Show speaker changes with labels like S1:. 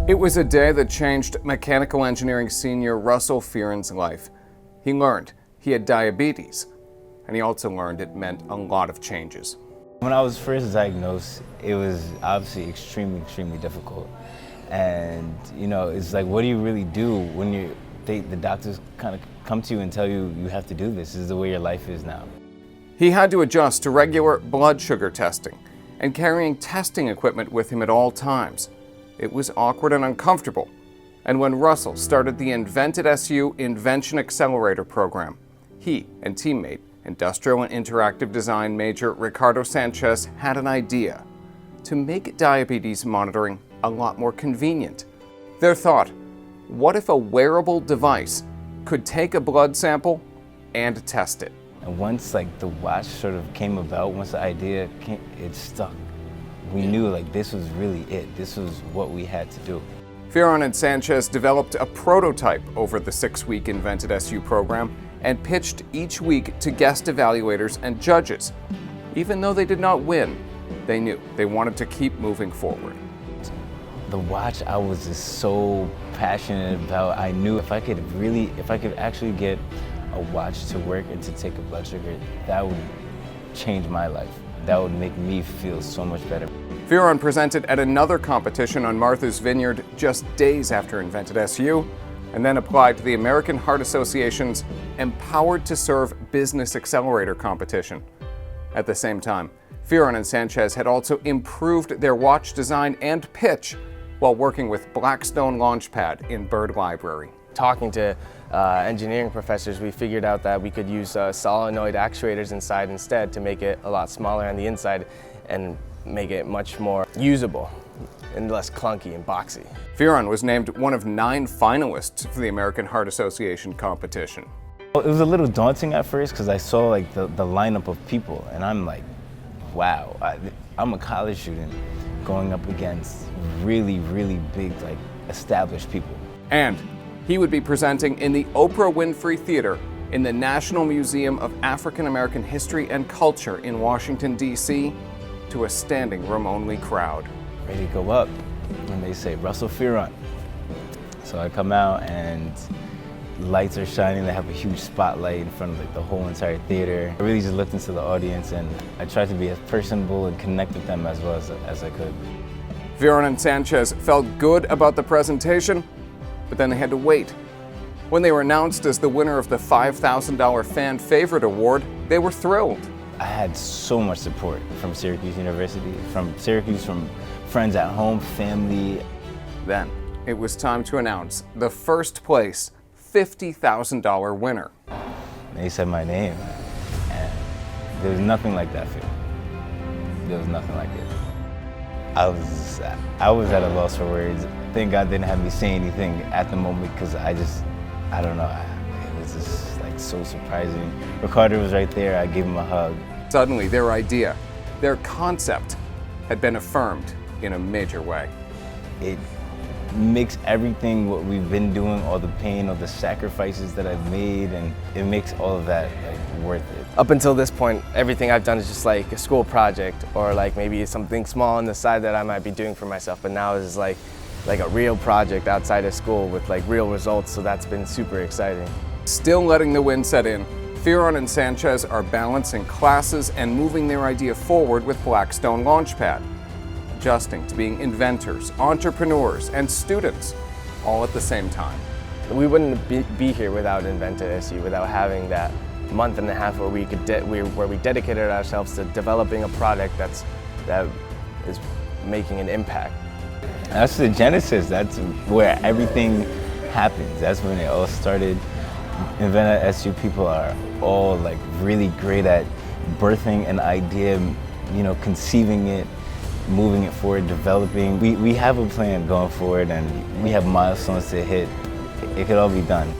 S1: It was a day that changed mechanical engineering senior Russell Fearon's life. He learned he had diabetes, and he also learned it meant a lot of changes.
S2: When I was first diagnosed, it was obviously extremely difficult. And it's like, what do you really do when the doctors kind of come to you and tell you you have to do this? This is the way your life is now.
S1: He had to adjust to regular blood sugar testing and carrying testing equipment with him at all times. It was awkward and uncomfortable. And when Russell started the Invented SU Invention Accelerator program, he and teammate, industrial and interactive design major Ricardo Sanchez had an idea: to make diabetes monitoring a lot more convenient. Their thought: what if a wearable device could take a blood sample and test it?
S2: And once the watch sort of came about, once the idea came, it stuck. We knew this was really it. This was what we had to do.
S1: Fearon and Sanchez developed a prototype over the 6-week Invented SU program and pitched each week to guest evaluators and judges. Even though they did not win, they knew they wanted to keep moving forward.
S2: The watch I was just so passionate about. I knew if I could actually get a watch to work and to take a blood sugar, that would change my life. That would make me feel so much better.
S1: Fearon presented at another competition on Martha's Vineyard just days after Invented SU, and then applied to the American Heart Association's Empowered to Serve Business Accelerator competition. At the same time, Fearon and Sanchez had also improved their watch design and pitch while working with Blackstone Launchpad in Bird Library.
S3: Talking to engineering professors, we figured out that we could use solenoid actuators inside instead to make it a lot smaller on the inside and make it much more usable and less clunky and boxy.
S1: Fearon was named one of 9 finalists for the American Heart Association competition.
S2: It was a little daunting at first because I saw the lineup of people, and I'm like, wow, I'm a college student going up against really big established people.
S1: And he would be presenting in the Oprah Winfrey Theater in the National Museum of African American History and Culture in Washington, D.C., to a standing room only crowd.
S2: Ready to go up, and they say, Russell Fearon. So I come out and lights are shining. They have a huge spotlight in front of the whole entire theater. I really just looked into the audience and I tried to be as personable and connect with them as well as I could.
S1: Fearon and Sanchez felt good about the presentation, but then they had to wait. When they were announced as the winner of the $5,000 Fan Favorite Award, they were thrilled.
S2: I had so much support from Syracuse University, from friends at home, family.
S1: Then it was time to announce the first place $50,000 winner.
S2: They said my name, and there was nothing like that feeling. There was nothing like it. I was at a loss for words. Thank God didn't have me say anything at the moment because I don't know. It was just so surprising. Ricardo was right there. I gave him a hug.
S1: Suddenly, their idea, their concept, had been affirmed in a major way.
S2: It makes everything what we've been doing, all the pain, all the sacrifices that I've made, and it makes all of that worth it.
S3: Up until this point, everything I've done is just a school project or maybe something small on the side that I might be doing for myself. But now it's like a real project outside of school with real results. So that's been super exciting.
S1: Still letting the wind set in, Fearon and Sanchez are balancing classes and moving their idea forward with Blackstone Launchpad, adjusting to being inventors, entrepreneurs, and students all at the same time.
S3: We wouldn't be here without Invented SU, without having that month and a half where we dedicated ourselves to developing a product that is making an impact.
S2: That's the genesis. That's where everything happens. That's when it all started. Invented SU people are all really great at birthing an idea, conceiving it, moving it forward, developing. We have a plan going forward and we have milestones to hit. It could all be done.